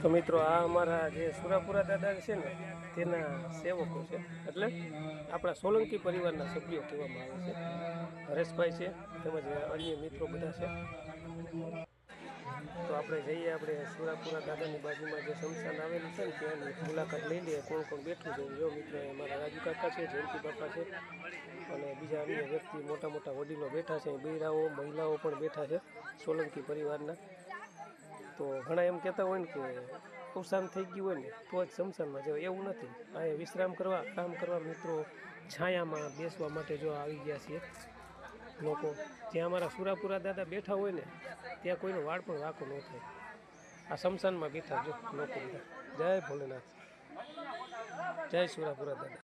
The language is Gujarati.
તો મિત્રો આ અમારા જે સુરાપુરા દાદા છે ને તેના સેવકો છે, એટલે આપણા સોલંકી પરિવારના સભ્યો કહેવામાં આવે છે. હરેશભાઈ છે તેમજ અન્ય મિત્રો બધા છે. તો આપણે જઈએ, આપણે સુરાપુરા દાદાની બાજુમાં જે સ્મશાન આવેલું છે ને ત્યાંની મુલાકાત લઈ લઈએ. કોણ કોણ બેઠું છે જો મિત્રો, અમારા રાજુ કાકા છે, જયંતિ બાપા છે અને બીજા અન્ય વ્યક્તિ મોટા મોટા વડીલો બેઠા છે. બૈરાઓ મહિલાઓ પણ બેઠા છે સોલંકી પરિવારના. તો ઘણા એમ કહેતા હોય ને કે અવસાન થઈ ગયું હોય ને તો જ સ્મશાનમાં જવાય, એવું નથી. અહીંયા વિશ્રામ કરવા, કામ કરવા મિત્રો છાયામાં બેસવા માટે જો આવી ગયા છીએ લોકો. જ્યાં અમારા સુરાપુરા દાદા બેઠા હોય ને ત્યાં કોઈનો વાળ પણ વાંકો ન થાય. આ સ્મશાનમાં બેઠા જો લોકો બધા. જય ભોલેનાથ, જય સુરાપુરા દાદા.